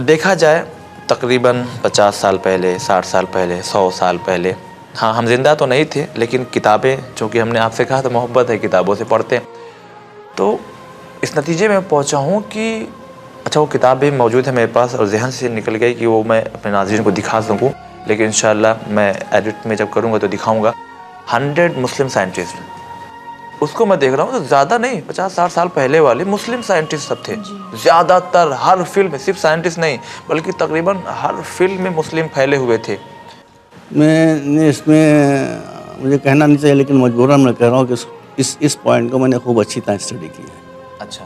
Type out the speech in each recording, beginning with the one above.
دیکھا جائے تقریباً 50 سال پہلے، 60 سال پہلے، 100 سال پہلے، ہاں ہم زندہ تو نہیں تھے لیکن کتابیں، چونکہ ہم نے آپ سے کہا تھا محبت ہے کتابوں سے پڑھتے ہیں، تو اس نتیجے میں پہنچا ہوں کہ اچھا وہ کتاب بھی موجود ہے میرے پاس اور ذہن سے نکل گئی کہ وہ میں اپنے ناظرین کو دکھا سکوں، لیکن انشاءاللہ میں ایڈٹ میں جب کروں گا تو دکھاؤں گا۔ 100 مسلم سائنٹسٹ، اس کو میں دیکھ رہا ہوں تو زیادہ نہیں، 50-60 سال پہلے والے مسلم سائنٹسٹ سب تھے، زیادہ تر ہر فیلڈ میں، صرف سائنٹسٹ نہیں بلکہ تقریباً ہر فیلڈ میں مسلم پھیلے ہوئے تھے۔ میں نے اس میں مجھے کہنا نہیں چاہیے لیکن مجبوراً میں کہہ رہا ہوں کہ اس پوائنٹ کو میں نے خوب اچھی طرح اسٹڈی کی ہے۔ اچھا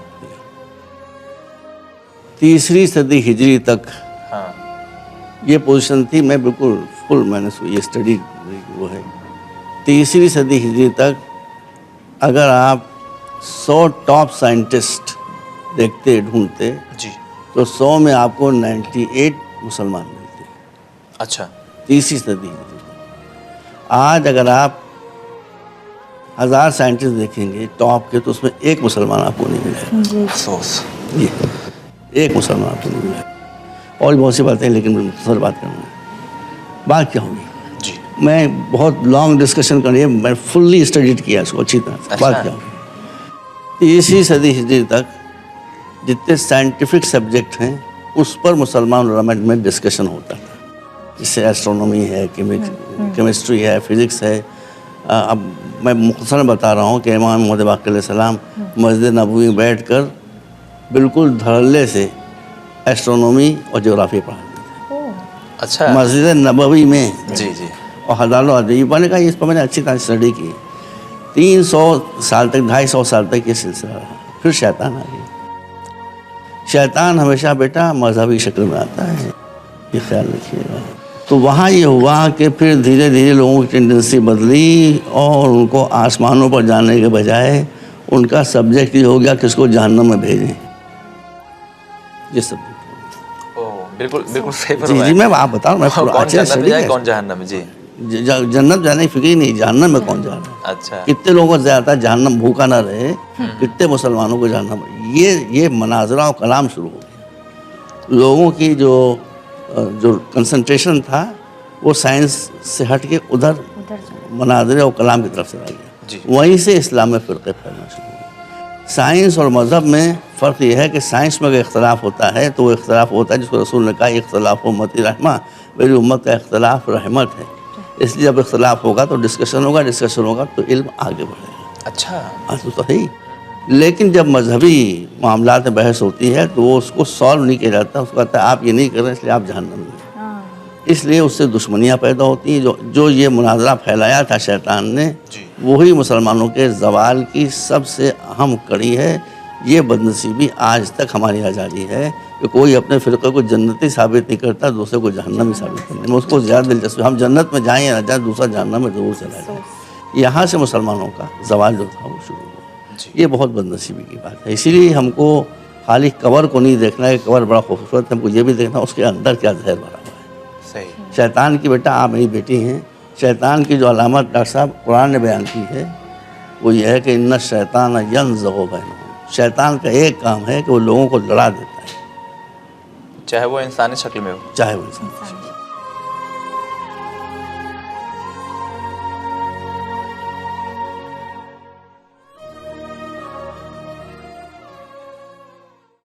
3 صدی ہجری تک ہاں یہ پوزیشن تھی، میں بالکل فل میں نے یہ اسٹڈی وہ ہے۔ 3 صدی ہجری تک اگر آپ 100 ٹاپ سائنٹسٹ دیکھتے ڈھونڈتے جی، تو 100 میں آپ کو 98 مسلمان ملتے۔ اچھا 3 صدی ہجری تک۔ آج اگر آپ 1000 سائنٹسٹ دیکھیں گے ٹاپ کے تو اس میں ایک مسلمان آپ کو نہیں ملے گا۔ افسوس۔ جی ایک مسلمان آپ کو نہیں ملے گا۔ اور بھی بہت سی باتیں لیکن میں مختصر بات کروں گا۔ بات کیا ہوگی؟ جی میں بہت لانگ ڈسکشن کرنی ہے، میں فلی اسٹڈیڈ کیا اس کو اچھی طرح سے۔ بات کیا ہوگی؟ 3 صدی ہجری تک جتنے سائنٹیفک سبجیکٹ ہیں اس پر مسلمان علماء میں ڈسکشن ہوتا تھا، جیسے ایسٹرونومی ہے، کیمسٹری ہے، فزکس ہے۔ اب میں مختصر بتا رہا ہوں کہ امام محمد باقر علیہ السلام مسجد نبوی میں بیٹھ کر بالکل دھڑلے سے ایسٹرونومی اور جغرافیہ پڑھاتے تھے اچھا مسجد نبوی میں۔ جی جی اور ہزاروں آدمی میں نے کہا اس پر میں نے اچھی طرح اسٹڈی کی۔ 300 سال تک، 250 سال تک یہ سلسلہ رہا۔ پھر شیطان آ گیا۔ شیطان ہمیشہ بیٹا مذہبی شکل میں آتا ہے، یہ خیال رکھیے گا۔ تو وہاں یہ ہوا کہ پھر دھیرے دھیرے لوگوں کی ٹینڈنسی بدلی اور ان کو آسمانوں پر جانے کے بجائے ان کا سبجیکٹ یہ ہو گیا کہ اس کو جہنم میں بھیجیں۔ یہ سبجیکٹ بالکل بالکل صحیح جی فرمایا۔ جی میں آپ بتا رہا ہوں، میں کون اچھے جنت میں اسٹڈی جائے کیا کون جہنم میں؟ جی جنت جانے کی فکر ہی نہیں، جہنم میں کون جا رہا ہے؟ اچھا کتنے لوگوں کو زیادہ جہنم بھوکا نہ رہے، کتنے مسلمانوں کو جہنم۔ یہ مناظرہ و کلام شروع ہو گیا۔ لوگوں کی جو کنسنٹریشن تھا وہ سائنس سے ہٹ کے ادھر مناظرے و کلام کی طرف سے آ گیا۔ وہیں سے اسلام میں فرقے پھیلنا شروع ہوئے۔ سائنس اور مذہب میں فرق یہ ہے کہ سائنس میں اگر اختلاف ہوتا ہے تو وہ اختلاف ہوتا ہے جس کو رسول نے کہا اختلاف امتی رحمہ، میری امت کا اختلاف رحمت ہے۔ اس لیے جب اختلاف ہوگا تو ڈسکشن ہوگا تو علم آگے بڑھے گا۔ اچھا تو صحیح، لیکن جب مذہبی معاملات میں بحث ہوتی ہے تو وہ اس کو سالو نہیں کیا جاتا، اس کو کہتا ہے آپ یہ نہیں کر رہے اس لیے آپ جہنم میں۔ اس لیے اس سے دشمنیاں پیدا ہوتی ہیں۔ جو یہ مناظرہ پھیلایا تھا شیطان نے، وہی مسلمانوں کے زوال کی سب سے اہم کڑی ہے۔ یہ بدنصیبی آج تک ہماری آزادی ہے کہ کوئی اپنے فرقے کو جنتی ثابت نہیں کرتا، دوسرے کو جہنمی ثابت کرنے میں اس کو زیادہ دلچسپی۔ ہم جنت میں جائیں یا نہ جائیں، دوسرا جہنم میں ضرور چلا جائے۔ یہاں سے مسلمانوں کا زوال جو تھا وہ شروع ہوا۔ یہ بہت بدنصیبی کی بات ہے۔ اسی لیے ہم کو خالی کور کو نہیں دیکھنا ہے کہ کور بڑا خوبصورت ہے، ہم کو یہ بھی دیکھنا اس کے اندر کیا زہر بھرا ہوا ہے۔ صحیح۔ شیطان کی بیٹا آپ میری بیٹی ہیں، شیطان کی جو علامت ڈاکٹر صاحب قرآن نے بیان کی ہے وہ یہ ہے کہ ان الشیطان ینزغ بینہم۔ شیطان کا ایک کام ہے کہ وہ لوگوں کو لڑا دیتا ہے، چاہے وہ انسانی شکل میں ہو، چاہے وہ انسان